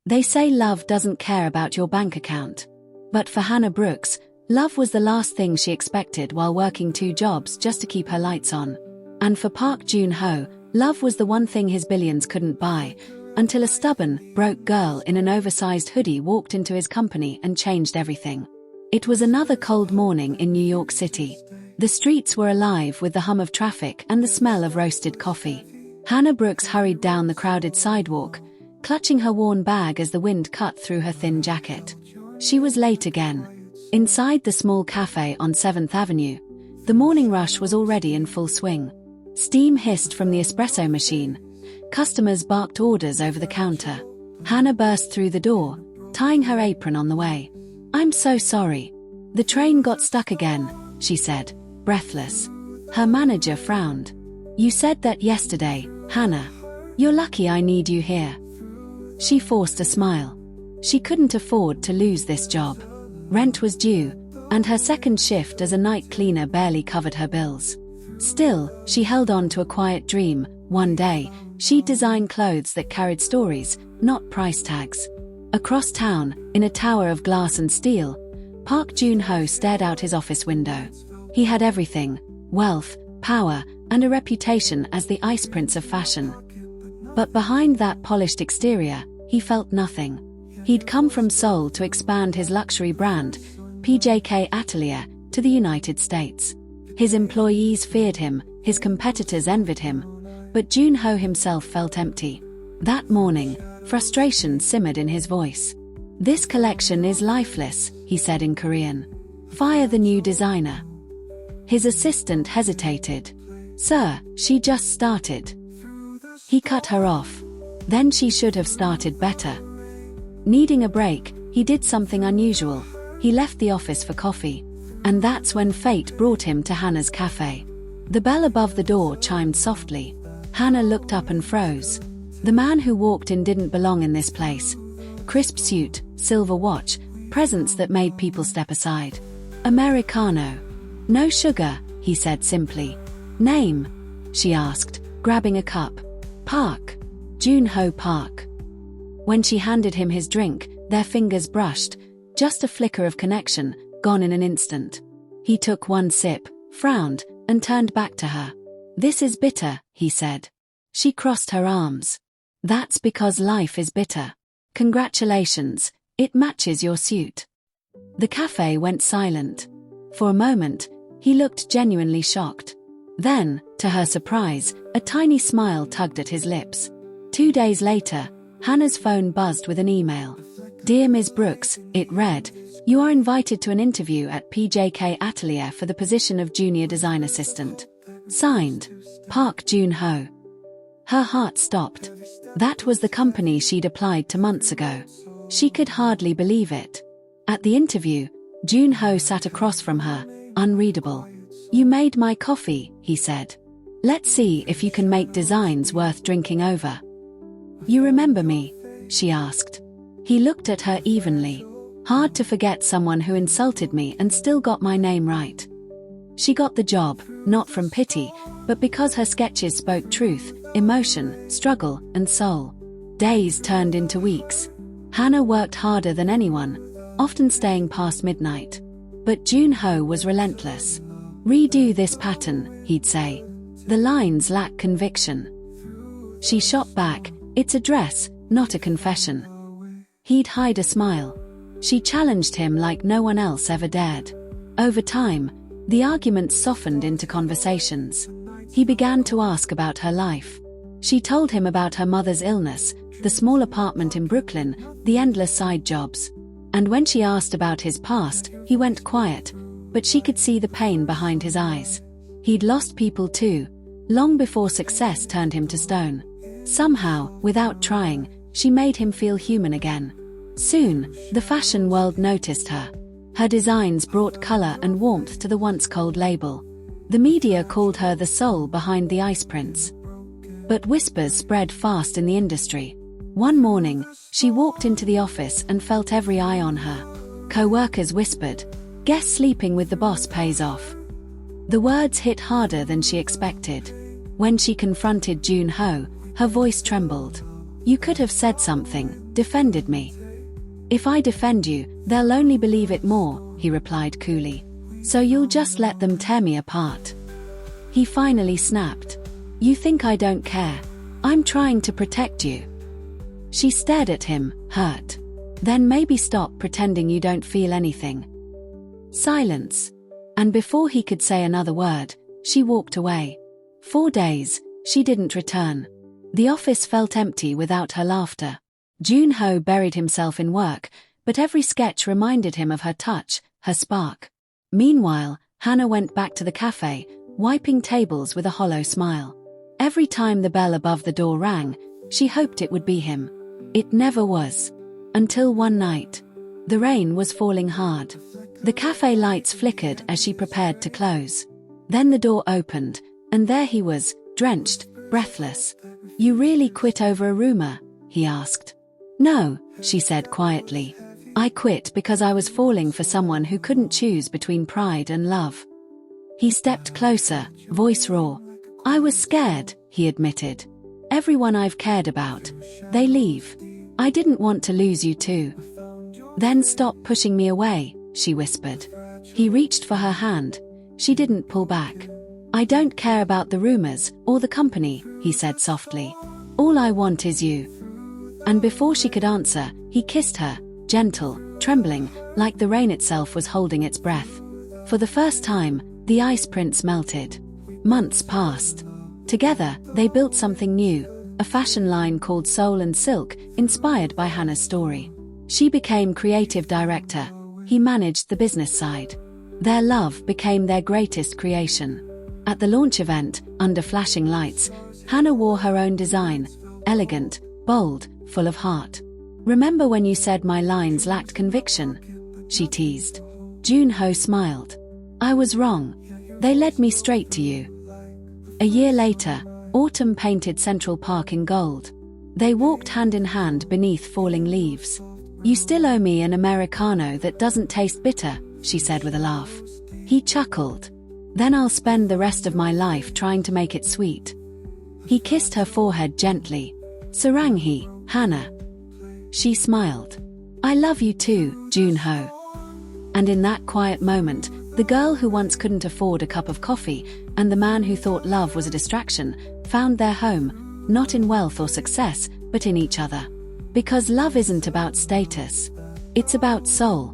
They say love doesn't care about your bank account. But for Hannah Brooks, love was the last thing she expected while working 2 jobs just to keep her lights on. And for Park Joon-ho, love was the one thing his billions couldn't buy, until a stubborn, broke girl in an oversized hoodie walked into his company and changed everything. It was another cold morning in New York City. The streets were alive with the hum of traffic and the smell of roasted coffee. Hannah Brooks hurried down the crowded sidewalk, clutching her worn bag as the wind cut through her thin jacket. She was late again. Inside the small cafe on 7th Avenue, the morning rush was already in full swing. Steam hissed from the espresso machine. Customers barked orders over the counter. Hannah burst through the door, tying her apron on the way. "I'm so sorry. The train got stuck again," she said, breathless. Her manager frowned. "You said that yesterday, Hannah. You're lucky I need you here." She forced a smile. She couldn't afford to lose this job. Rent was due, and her second shift as a night cleaner barely covered her bills. Still, she held on to a quiet dream. One day, she'd design clothes that carried stories, not price tags. Across town, in a tower of glass and steel, Park Joon-ho stared out his office window. He had everything: wealth, power, and a reputation as the ice prince of fashion. But behind that polished exterior, he felt nothing. He'd come from Seoul to expand his luxury brand, PJK Atelier, to the United States. His employees feared him, his competitors envied him, but Joon-ho himself felt empty. That morning, frustration simmered in his voice. "This collection is lifeless," he said in Korean. "Fire the new designer." His assistant hesitated. "Sir, she just started." He cut her off. Then she should have started better. Needing a break, he did something unusual. He left the office for coffee. And that's when fate brought him to Hannah's cafe. The bell above the door chimed softly. Hannah looked up and froze. The man who walked in didn't belong in this place. Crisp suit, silver watch, presents that made people step aside. "Americano." "No sugar," he said simply. "Name?" she asked, grabbing a cup. "Park. Joon-ho Park." When she handed him his drink, their fingers brushed, just a flicker of connection, gone in an instant. He took one sip, frowned, and turned back to her. "This is bitter," he said. She crossed her arms. "That's because life is bitter. Congratulations, it matches your suit." The cafe went silent. For a moment, he looked genuinely shocked. Then, to her surprise, a tiny smile tugged at his lips. 2 days later, Hannah's phone buzzed with an email. "Dear Ms. Brooks," it read, "you are invited to an interview at PJK Atelier for the position of Junior Design Assistant. Signed, Park Joon-ho." Her heart stopped. That was the company she'd applied to months ago. She could hardly believe it. At the interview, Joon-ho sat across from her, unreadable. "You made my coffee," he said. "Let's see if you can make designs worth drinking over." "You remember me?" she asked. He looked at her evenly. "Hard to forget someone who insulted me and still got my name right." She got the job, not from pity, but because her sketches spoke truth, emotion, struggle, and soul. Days turned into weeks. Hannah worked harder than anyone, often staying past midnight. But Joon-ho was relentless. "Redo this pattern," he'd say. "The lines lack conviction." She shot back, "It's a dress, not a confession." He'd hide a smile. She challenged him like no one else ever dared. Over time, the arguments softened into conversations. He began to ask about her life. She told him about her mother's illness, the small apartment in Brooklyn, the endless side jobs. And when she asked about his past, he went quiet, but she could see the pain behind his eyes. He'd lost people too, long before success turned him to stone. Somehow, without trying, she made him feel human again. Soon, the fashion world noticed her. Her designs brought color and warmth to the once cold label. The media called her the soul behind the ice prince. But whispers spread fast in the industry. One morning, she walked into the office and felt every eye on her. Co-workers whispered, "Guess sleeping with the boss pays off." The words hit harder than she expected. When she confronted Joon-ho, her voice trembled. "You could have said something," defended me. If I defend you, they'll only believe it more, he replied coolly. So you'll just let them tear me apart. He finally snapped. You think I don't care? I'm trying to protect you. She stared at him, hurt. Then maybe stop pretending you don't feel anything. Silence. And before he could say another word, she walked away. 4 days, she didn't return. The office felt empty without her laughter. Jihoon buried himself in work, but every sketch reminded him of her touch, her spark. Meanwhile, Hannah went back to the cafe, wiping tables with a hollow smile. Every time the bell above the door rang, she hoped it would be him. It never was. Until one night. The rain was falling hard. The cafe lights flickered as she prepared to close. Then the door opened, and there he was, drenched, breathless. You really quit over a rumor? He asked. No, she said quietly. I quit because I was falling for someone who couldn't choose between pride and love. He stepped closer, voice raw. I was scared, he admitted. Everyone I've cared about. They leave. I didn't want to lose you too. Then stop pushing me away, she whispered. He reached for her hand. She didn't pull back. I don't care about the rumors, or the company, he said softly. All I want is you. And before she could answer, he kissed her, gentle, trembling, like the rain itself was holding its breath. For the first time, the ice prince melted. Months passed. Together, they built something new, a fashion line called Soul and Silk, inspired by Hannah's story. She became creative director. He managed the business side. Their love became their greatest creation. At the launch event, under flashing lights, Hannah wore her own design, elegant, bold, full of heart. Remember when you said my lines lacked conviction? She teased. Jihoon smiled. I was wrong. They led me straight to you. A year later, autumn painted Central Park in gold. They walked hand in hand beneath falling leaves. You still owe me an Americano that doesn't taste bitter, she said with a laugh. He chuckled. Then I'll spend the rest of my life trying to make it sweet. He kissed her forehead gently. Saranghi, Hannah. She smiled. I love you too, Jihoon. And in that quiet moment, the girl who once couldn't afford a cup of coffee, and the man who thought love was a distraction, found their home, not in wealth or success, but in each other. Because love isn't about status. It's about soul.